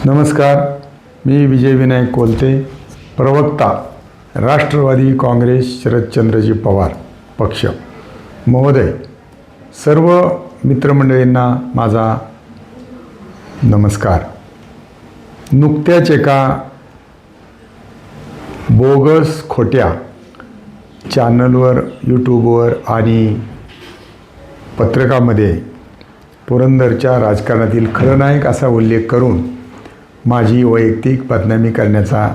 नमस्कार, मी विजय विनायक कोलते, प्रवक्ता राष्ट्रवादी काँग्रेस शरदचंद्रजी पवार पक्ष महोदय. सर्व मित्रमंडळींना माझा नमस्कार. नुकत्याच एका बोगस खोट्या चॅनलवर, यूट्यूबवर आणि पत्रकामध्ये पुरंदरच्या राजकारणातील खलनायक असा उल्लेख करून माझी वैयक्तिक बदनामी करण्याचा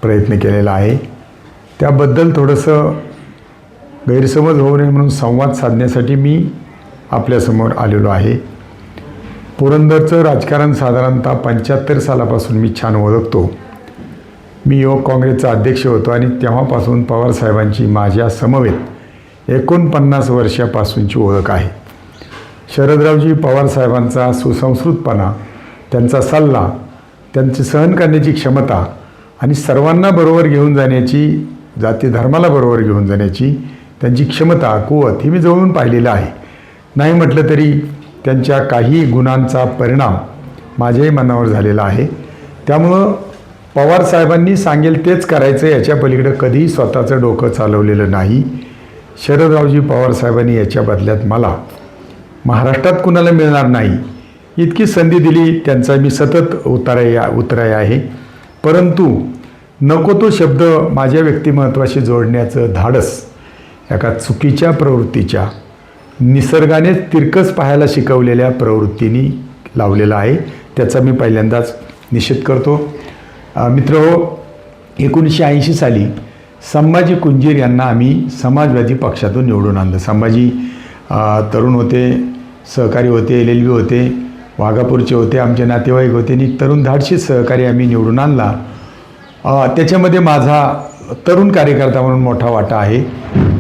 प्रयत्न केलेला आहे. त्याबद्दल थोडंसं गैरसमज होऊ नये म्हणून संवाद साधण्यासाठी मी आपल्यासमोर आलेलो आहे. पुरंदरचं राजकारण साधारणतः 75 सालापासून मी छान ओळखतो. मी युवक काँग्रेसचा अध्यक्ष होतो आणि तेव्हापासून पवारसाहेबांची माझ्या समवेत 49 वर्षापासूनची ओळख आहे. शरदरावजी पवारसाहेबांचा सुसंस्कृतपणा, त्यांचा सल्ला, त्यांची सहन करण्याची क्षमता आणि सर्वांना बरोबर घेऊन जाण्याची, जाती धर्माला बरोबर घेऊन जाण्याची त्यांची क्षमता, कुवत ही मी जवळून पाहिलेलं आहे. नाही म्हटलं तरी त्यांच्या काही गुणांचा परिणाम माझ्याही मनावर झालेला आहे. त्यामुळं पवारसाहेबांनी सांगेल तेच करायचं, याच्या पलीकडे कधीही स्वतःचं डोकं चालवलेलं नाही. शरदरावजी पवारसाहेबांनी याच्या बदल्यात मला महाराष्ट्रात कुणाला मिळणार नाही इतकी संधी दिली. त्यांचा मी सतत उतराय आहे. परंतु नको तो शब्द माझ्या व्यक्तिमत्वाशी जोडण्याचं धाडस एका चुकीच्या प्रवृत्तीच्या, निसर्गाने तिरकस पाहायला शिकवलेल्या प्रवृत्तीने लावलेला आहे. त्याचा मी पहिल्यांदाच निषेध करतो. मित्रहो, 1980 साली संभाजी कुंजीर यांना आम्ही समाजवादी पक्षातून निवडून आणलं. संभाजी तरुण होते, सहकारी होते, LLB होते, वाघापूरचे होते, आमचे नातेवाईक होते आणि तरुण धाडशी सहकारी आम्ही निवडून आणला. त्याच्यामध्ये माझा तरुण कार्यकर्ता म्हणून मोठा वाटा आहे.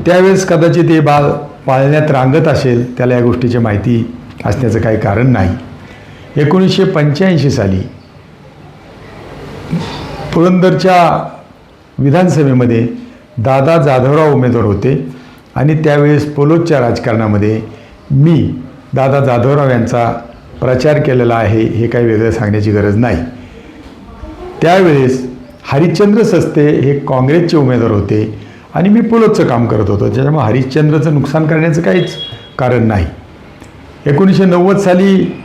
त्यावेळेस कदाचित हे बाळ पाळण्यात रांगत असेल, त्याला या गोष्टीची माहिती असण्याचं काही कारण नाही. 1985 साली पुरंदरच्या विधानसभेमध्ये दादा जाधवराव उमेदवार होते आणि त्यावेळेस पोलोदच्या राजकारणामध्ये मी दादा जाधवराव यांचा प्रचार केलेला आहे, हे काही वेगळं सांगण्याची गरज नाही. त्यावेळेस हरिश्चंद्र सस्ते हे काँग्रेसचे उमेदवार होते आणि मी पोलोदचं काम करत होतो. त्याच्यामुळे हरिश्चंद्रचं नुकसान करण्याचं काहीच कारण नाही. 1990 साली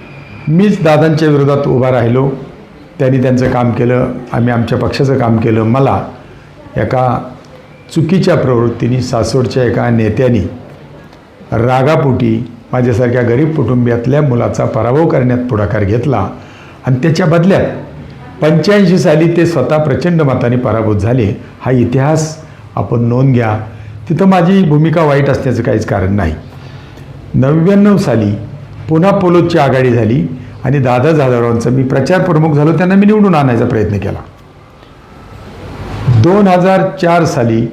मीच दादांच्या विरोधात उभा राहिलो. त्यांनी त्यांचं काम केलं, आम्ही आमच्या पक्षाचं काम केलं. मला एका चुकीच्या प्रवृत्तीने सासवडच्या एका नेत्याने रागापोटी माझ्यासारख्या गरीब कुटुंबियातल्या मुलाचा पराभव करण्यात पुढाकार घेतला आणि त्याच्या बदल्यात 85 साली ते स्वतः प्रचंड मताने पराभूत झाले. हा इतिहास आपण नोंद घ्या. तिथं माझी भूमिका वाईट असण्याचं काहीच कारण नाही. 99 साली पुन्हा पोलोदची आघाडी झाली आणि दादा जाधवरावांचा मी प्रचार प्रमुख झालो. त्यांना मी निवडून आणायचा प्रयत्न केला. 2004 साली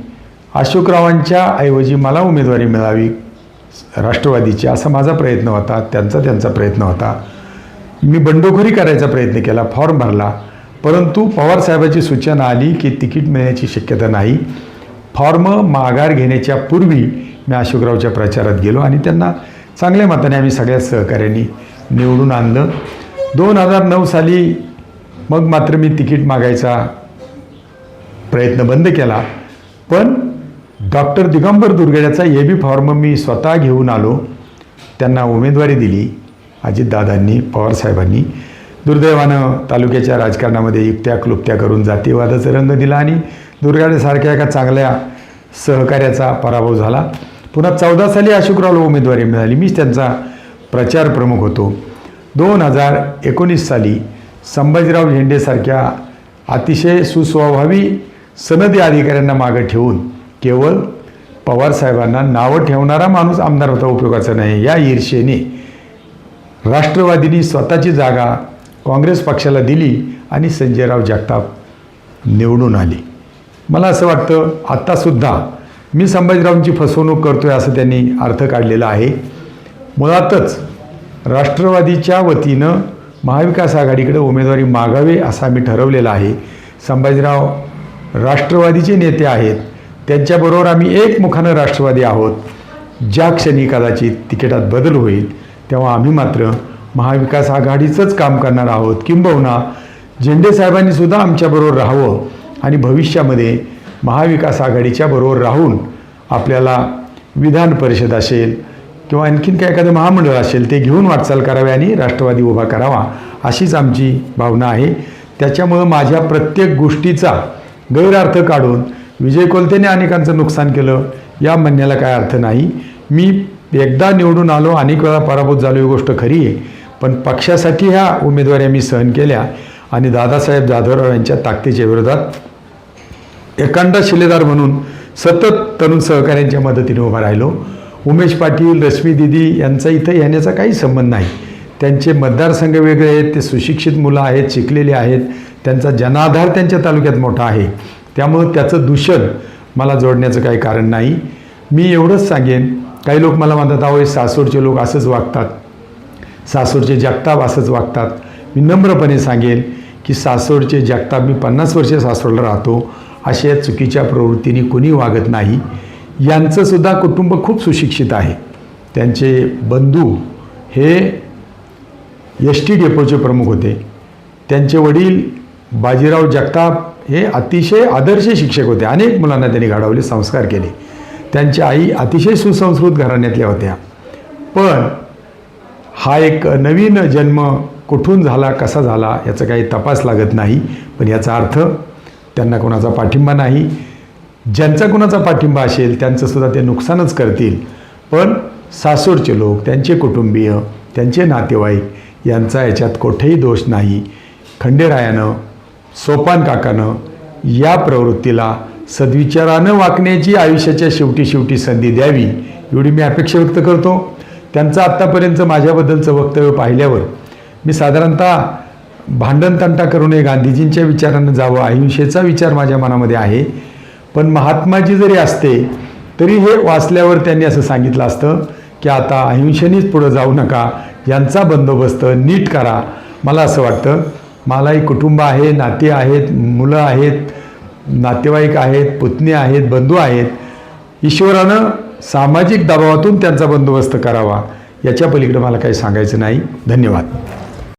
अशोकरावांच्या ऐवजी मला उमेदवारी मिळावी राष्ट्रवादीची, असा माझा प्रयत्न होता, त्यांचा प्रयत्न होता. मी बंडखोरी करायचा प्रयत्न केला, फॉर्म भरला. परंतु पवारसाहेबांची सूचना आली की तिकीट मिळण्याची शक्यता नाही. फॉर्म माघार घेण्याच्या पूर्वी मी अशोकरावच्या प्रचारात गेलो आणि त्यांना चांगल्या मताने आम्ही सगळ्या सहकार्यांनी निवडून आणलं. 2009 साली मग मात्र मी तिकीट मागायचा प्रयत्न बंद केला. पण डॉक्टर दिगंबर दुर्गेड्याचा AB फॉर्म मी स्वतः घेऊन आलो. त्यांना उमेदवारी दिली अजितदादांनी, पवारसाहेबांनी. दुर्दैवानं तालुक्याच्या राजकारणामध्ये युक्त्या क्लुप्त्या करून जातीवादाचा रंग दिला आणि दुर्गेड्यासारख्या एका चांगल्या सहकार्याचा पराभव झाला. पुन्हा 14 साली अशोकरावला उमेदवारी मिळाली. मीच त्यांचा प्रचार प्रमुख होतो. 2019 साली संभाजीराव झेंडेसारख्या अतिशय सुस्वभावी सनदी अधिकाऱ्यांना मागं ठेवून केवळ पवारसाहेबांना नावं ठेवणारा माणूस आमदार होता, उपयोगाचा नाही, या ईर्षेने राष्ट्रवादीने स्वतःची जागा काँग्रेस पक्षाला दिली आणि संजयराव जगताप निवडून आले. मला असं वाटतं आत्तासुद्धा मी संभाजीरावांची फसवणूक करतोय असं त्यांनी अर्थ काढलेला आहे. मुळातच राष्ट्रवादीच्या वतीनं महाविकास आघाडीकडे उमेदवारी मागावे असं आम्ही ठरवलेलं आहे. संभाजीराव राष्ट्रवादीचे नेते आहेत, त्यांच्याबरोबर आम्ही एकमुखानं राष्ट्रवादी आहोत. ज्या क्षणी कदाचित तिकिटात बदल होईल तेव्हा आम्ही मात्र महाविकास आघाडीचंच काम करणार आहोत. किंबहुना झेंडे साहेबांनी सुद्धा आमच्याबरोबर राहावं आणि भविष्यामध्ये महाविकास आघाडीच्या बरोबर राहून आपल्याला विधान परिषद असेल किंवा आणखीन काय एखादं महामंडळ असेल ते घेऊन वाटचाल करावी आणि राष्ट्रवादी उभा करावा अशीच आमची भावना आहे. त्याच्यामुळं माझ्या प्रत्येक गोष्टीचा गैरअर्थ काढून विजय कोलतेने अनेकांचं नुकसान केलं या म्हणण्याला काय अर्थ नाही. मी एकदा निवडून आलो, अनेक वेळा पराभूत झालो ही गोष्ट खरी आहे, पण पक्षासाठी ह्या उमेदवारी आम्ही सहन केल्या आणि दादासाहेब जाधवराव यांच्या ताकदीच्या विरोधात एकांडा शिलेदार म्हणून सतत तरुण सहकाऱ्यांच्या मदतीने उभा राहिलो. उमेश पाटील, रश्मी दिदी यांचा इथं येण्याचा काही संबंध नाही. त्यांचे मतदारसंघ वेगळे आहेत, ते सुशिक्षित मुलं आहेत, शिकलेले आहेत, त्यांचा जनाधार त्यांच्या तालुक्यात मोठा आहे. त्यामुळं त्याचं दूषण मला जोडण्याचं काही कारण नाही. मी एवढंच सांगेन, काही लोक मला म्हणतात अहो सासवडचे लोक असंच वागतात, सासवडचे जगताप असंच वागतात. मी नम्रपणे सांगेन की सासवडचे जगताप, मी 50 वर्षे सासवडला राहतो, अशा चुकीच्या प्रवृत्तीने कुणी वागत नाही. यांचंसुद्धा कुटुंब खूप सुशिक्षित आहे. त्यांचे बंधू हे एस.टी. डेपोचे प्रमुख होते. त्यांचे वडील बाजीराव जगताप हे अतिशय आदर्श शिक्षक होते. अनेक मुलांना त्यांनी घडवले, संस्कार केले. त्यांची आई अतिशय सुसंस्कृत घराण्यातल्या होत्या. पण हा एक नवीन जन्म कुठून झाला, कसा झाला याचा काही तपास लागत नाही. पण याचा अर्थ त्यांना कोणाचा पाठिंबा नाही. ज्यांचा कोणाचा पाठिंबा असेल त्यांचंसुद्धा ते नुकसानच करतील. पण सासवडचे लोक, त्यांचे कुटुंबीय, त्यांचे नातेवाईक यांचा याच्यात कुठेही दोष नाही. खंडेरायानं, सोपान काकानं या प्रवृत्तीला सद्विचारानं वागण्याची आयुष्याच्या शेवटी संधी द्यावी एवढी मी अपेक्षा व्यक्त करतो. त्यांचं आत्तापर्यंत माझ्याबद्दलचं वक्तव्य पाहिल्यावर मी साधारणतः भांडणतंटा करू नये, गांधीजींच्या विचारानं जावं, अहिंसेचा विचार माझ्या मनामध्ये आहे. पण महात्माजी जरी असते तरी हे वाचल्यावर त्यांनी असं सांगितलं असतं की आता अहिंसेनेच पुढं जाऊ नका, यांचा बंदोबस्त नीट करा. मला असं वाटतं, मलाही कुटुंब आहे, नाती आहेत, मुलं आहेत, नातेवाईक आहेत, पुतणे आहेत, बंधू आहेत. ईश्वरानं सामाजिक दबावातून त्यांचा बंदोबस्त करावा, याच्या पलीकडे मला काही सांगायचं नाही. धन्यवाद.